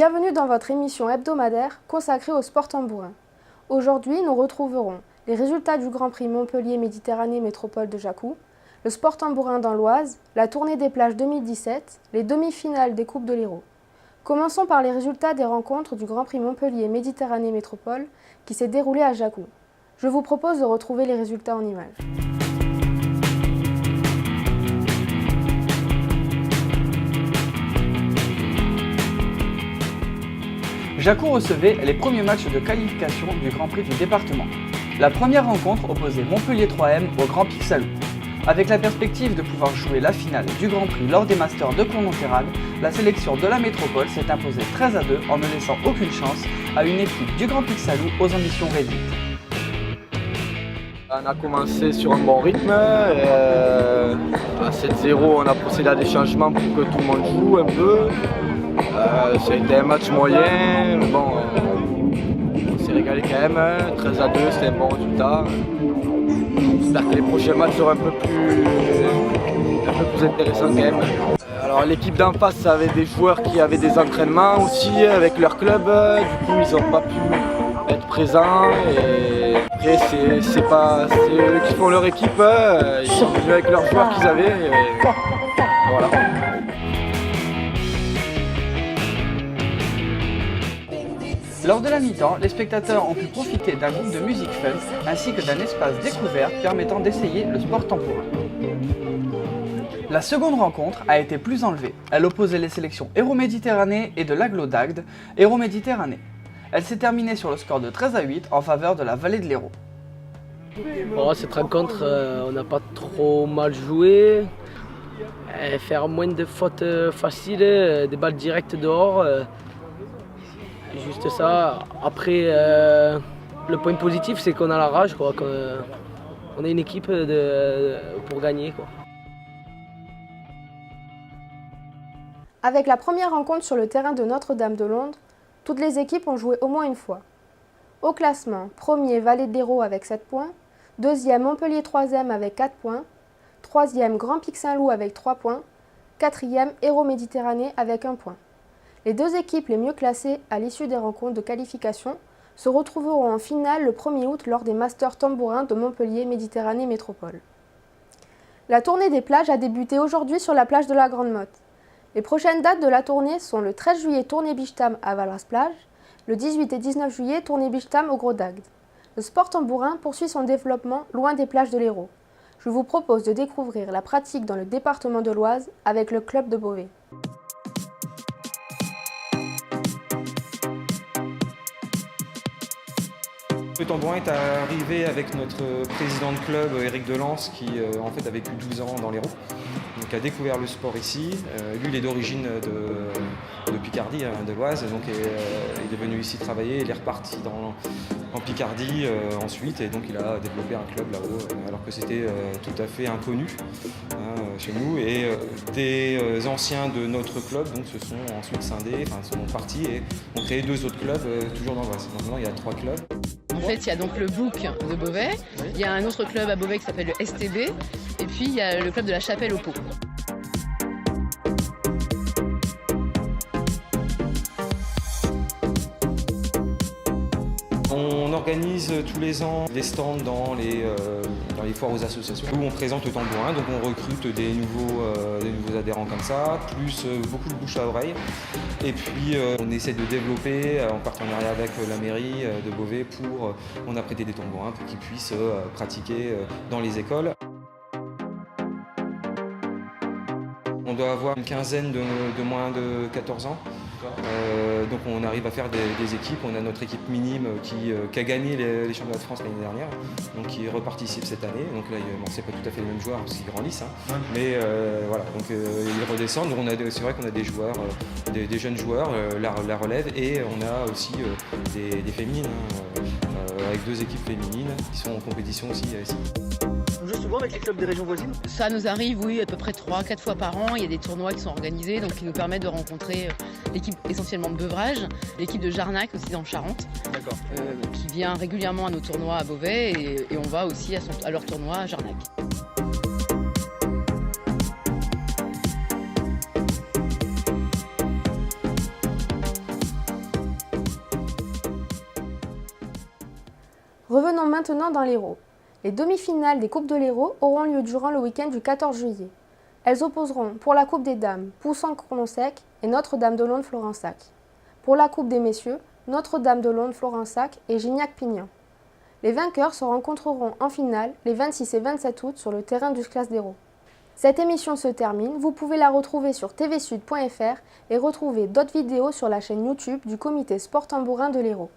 Bienvenue dans votre émission hebdomadaire consacrée au sport tambourin. Aujourd'hui, nous retrouverons les résultats du Grand Prix Montpellier Méditerranée Métropole de Jacou, le sport tambourin dans l'Oise, la tournée des plages 2017, les demi-finales des Coupes de l'Hérault. Commençons par les résultats des rencontres du Grand Prix Montpellier Méditerranée Métropole qui s'est déroulé à Jacou. Je vous propose de retrouver les résultats en images. Jacou recevait les premiers matchs de qualification du Grand Prix du département. La première rencontre opposait Montpellier 3M au Grand Pixalou. Avec la perspective de pouvoir jouer la finale du Grand Prix lors des Masters de Clermont-Ferrand, la sélection de la métropole s'est imposée 13-2 en ne laissant aucune chance à une équipe du Grand Pixalou aux ambitions réduites. On a commencé sur un bon rythme. À 7-0, on a procédé à des changements pour que tout le monde joue un peu. Ça a été un match moyen, mais bon, on s'est régalé quand même. 13-2, c'était un bon résultat. J'espère que les prochains matchs seront un peu plus intéressants quand même. Alors l'équipe d'en face avait des joueurs qui avaient des entraînements aussi avec leur club. Du coup, ils n'ont pas pu être présents. Et après, c'est eux qui font leur équipe. Ils sont venus avec leurs joueurs qu'ils avaient. Et voilà. Lors de la mi-temps, les spectateurs ont pu profiter d'un groupe de musique fun ainsi que d'un espace découvert permettant d'essayer le sport tambourin. La seconde rencontre a été plus enlevée. Elle opposait les sélections Hérault-Méditerranée et de l'Aglo d'Agde, Hérault-Méditerranée. Elle s'est terminée sur le score de 13-8 en faveur de la vallée de l'Hérault. Bon, cette rencontre, on n'a pas trop mal joué. Faire moins de fautes faciles, des balles directes dehors. Juste ça. Après, le point positif, c'est qu'on a la rage, quoi. On est une équipe pour gagner, quoi. Avec la première rencontre sur le terrain de Notre-Dame-de-Londres, toutes les équipes ont joué au moins une fois. Au classement, premier Vallée de l'Hérault avec 7 points, deuxième Montpellier 3e avec 4 points, troisième Grand Pic Saint-Loup avec 3 points, quatrième Hérault-Méditerranée avec 1 point. Les deux équipes les mieux classées à l'issue des rencontres de qualification se retrouveront en finale le 1er août lors des Masters tambourins de Montpellier Méditerranée Métropole. La tournée des plages a débuté aujourd'hui sur la plage de la Grande Motte. Les prochaines dates de la tournée sont le 13 juillet tournée Bichtam à Valras-Plage, le 18 et 19 juillet tournée Bichtam au Gros d'Agde. Le sport tambourin poursuit son développement loin des plages de l'Hérault. Je vous propose de découvrir la pratique dans le département de l'Oise avec le club de Beauvais. Le tambourin est arrivé avec notre président de club, Éric Delance, qui en fait a vécu 12 ans dans l'Hérault, donc a découvert le sport ici. Lui, il est d'origine de Picardie, de l'Oise, donc il est venu ici travailler, il est reparti en Picardie ensuite, et donc il a développé un club là-haut, alors que c'était tout à fait inconnu chez nous. Et des anciens de notre club donc, se sont ensuite scindés, sont partis et ont créé 2 autres clubs, toujours dans l'Oise. Donc maintenant, il y a 3 clubs. En fait, il y a donc le Bouc de Beauvais, il y a un autre club à Beauvais qui s'appelle le STB, et puis il y a le club de la Chapelle au Pau. On organise tous les ans des stands dans les foires aux associations où on présente le tambourin, donc on recrute des nouveaux adhérents comme ça, plus beaucoup de bouche à oreille. Et puis on essaie de développer en partenariat avec la mairie de Beauvais on a prêté des tambourins pour qu'ils puissent pratiquer dans les écoles. On doit avoir une quinzaine de moins de 14 ans. Donc on arrive à faire des équipes. On a notre équipe minime qui a gagné les championnats de France l'année dernière, donc qui reparticipe cette année. Donc là, c'est pas tout à fait les mêmes joueurs parce qu'ils grandissent, mais voilà. Donc ils redescendent. Donc c'est vrai qu'on a des joueurs, des jeunes joueurs, la relève, et on a aussi des féminines, avec 2 équipes féminines qui sont en compétition aussi ici. On joue souvent avec les clubs des régions voisines? Ça nous arrive, oui, à peu près 3-4 fois par an. Il y a des tournois qui sont organisés, donc qui nous permettent de rencontrer l'équipe essentiellement de Beuvrages, l'équipe de Jarnac aussi dans le Charente, qui vient régulièrement à nos tournois à Beauvais, et on va aussi à leur tournoi à Jarnac. Revenons maintenant dans l'Hérault. Les demi-finales des Coupes de l'Hérault auront lieu durant le week-end du 14 juillet. Elles opposeront pour la Coupe des Dames, Poussan-Colonsec et Notre-Dame-de-Londe-Florensac. Pour la Coupe des Messieurs, Notre-Dame-de-Londe-Florensac et Gignac-Pignan. Les vainqueurs se rencontreront en finale les 26 et 27 août sur le terrain du Classe d'Hérault. Cette émission se termine, vous pouvez la retrouver sur tvsud.fr et retrouver d'autres vidéos sur la chaîne YouTube du comité sport tambourin de l'Hérault.